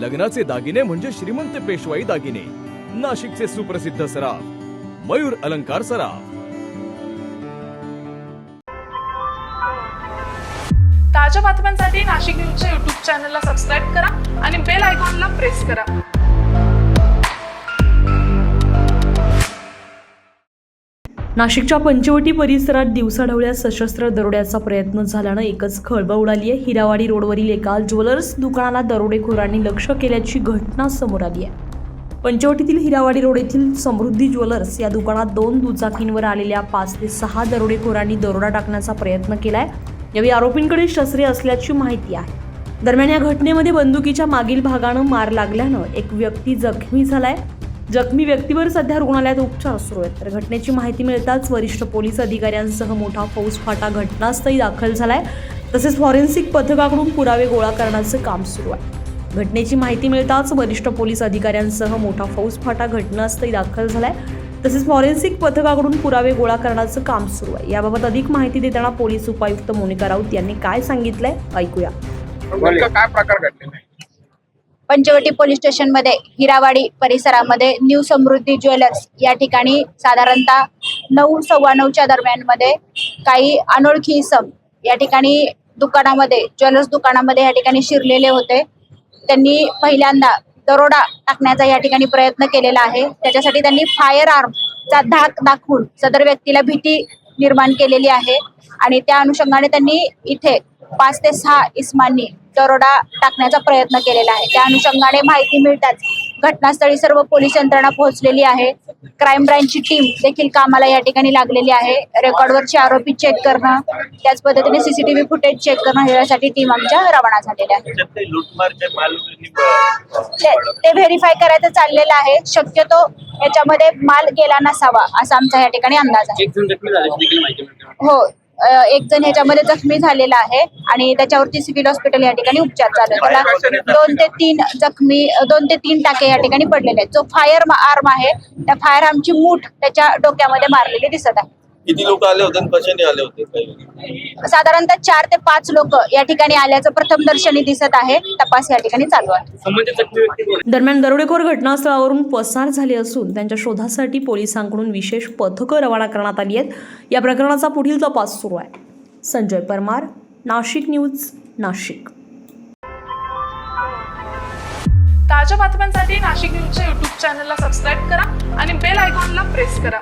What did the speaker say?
लग्नाचे दागिने म्हणजे श्रीमंत पेशवाई दागिने, नाशिकचे सुप्रसिद्ध सराफ मयूर अलंकार सराफ। ताज्या बातम्यांसाठी नाशिक न्यूजच्या YouTube चॅनलला सबस्क्राईब करा आणि बेल आयकॉनला प्रेस करा। नाशिकच्या पंचवटी परिसरात दिवसाढवळ्या सशस्त्र दरोड्याचा प्रयत्न झाल्यानं एकच खळबळ उडाली आहे। हिरावाडी रोडवरील एका ज्वेलर्स दुकानाला दरोडेखोरांनी लक्ष्य केल्याची घटना समोर आली आहे। पंचवटीतील हिरावाडी रोड येथील समृद्धी ज्वेलर्स या दुकानात 2 दुचाकींवर आलेल्या 5 ते 6 दरोडेखोरांनी दरोडा टाकण्याचा प्रयत्न केलाय। यावेळी आरोपींकडे शस्त्रे असल्याची माहिती आहे। दरम्यान या घटनेमध्ये बंदुकीच्या मागील भागानं मार लागल्यानं एक व्यक्ती जखमी झालाय। जखमी व्यक्तीवर सध्या रुग्णालयात उपचार सुरू आहेत। तर घटनेची माहिती मिळताच वरिष्ठ पोलीस अधिकाऱ्यांसह मोठा फौजफाटा घटनास्थळी दाखल झालाय। तसेच फॉरेन्सिक पथकाकडून पुरावे गोळा करण्याचं काम सुरू आहे। घटनेची माहिती मिळताच वरिष्ठ पोलीस अधिकाऱ्यांसह मोठा फौजफाटा घटनास्थळी दाखल झालाय। तसेच फॉरेन्सिक पथकाकडून पुरावे गोळा करण्याचं काम सुरू आहे। याबाबत अधिक माहिती देताना पोलीस उपायुक्त मोनिका राऊत यांनी काय सांगितलंय ऐकूया। काय प्रकार घडलेला आहे? पंचवटी पोलीस स्टेशन मध्ये हिरावाडी परिसरामध्ये न्यू समृद्धी ज्वेलर्स या ठिकाणी साधारणतः 9:15 दरम्यान मध्ये काही अनोळखी इसम या ठिकाणी दुकानामध्ये ज्वेलर्स दुकानामध्ये या ठिकाणी शिरलेले होते। त्यांनी पहिल्यांदा दरोडा टाकण्याचा या ठिकाणी प्रयत्न केलेला आहे। त्याच्यासाठी त्यांनी फायर आर्मचा धाक दाखवून सदर व्यक्तीला भीती निर्माण केलेली आहे आणि त्या अनुषंगाने त्यांनी इथे 5 ते 6 इस्मांनी दरोडा टाकण्याचा प्रयत्न केलेला आहे। त्या अनुषंगाने माहिती मिळताच घटनास्थळी सर्व पोलीस यंत्रणा पोहोचलेली आहे। क्राईम ब्रांचची टीम देखील कामाला या ठिकाणी लागलेली आहे। रेकॉर्डवरचे आरोपी चेक करणं, त्याच पद्धतीने सीसीटीव्ही फुटेज चेक करणं यासाठी टीम आमच्या रवाना झालेल्या आहे। ते व्हेरीफाय करायचं चाललेलं आहे। शक्यतो याच्यामध्ये माल गेला नसावा असा आमचा या ठिकाणी अंदाज आहे। हो, एक जण ह्याच्यामध्ये जखमी झालेला आहे आणि त्याच्यावरती सिव्हिल हॉस्पिटल या ठिकाणी उपचार चालू आहे। त्याला 2 ते 3 टाके या ठिकाणी पडलेले आहेत। जो फायर आर्म आहे त्या फायर आर्मची मूठ त्याच्या डोक्यामध्ये मारलेली दिसत आहे। किती लोक आले होते आणि कशाने आले होते? साधारणतः 4 ते 5 लोक या ठिकाणी आल्याचं प्रथम दर्शनी दिसत आहे। तपास या ठिकाणी चालू आहे। दरम्यान दरोडेखोर घटनास्थळावरून पसार झाले असून त्यांच्या शोधासाठी पोलिसांकडून विशेष पथकं रवाना करण्यात आली आहेत। या प्रकरणाचा पुढील तपास सुरू आहे। संजय परमार, नाशिक न्यूज, नाशिक। ताज्या बातम्यांसाठी नाशिक न्यूजच्या YouTube चॅनलला सबस्क्राईब करा आणि बेल आयकॉनला प्रेस करा।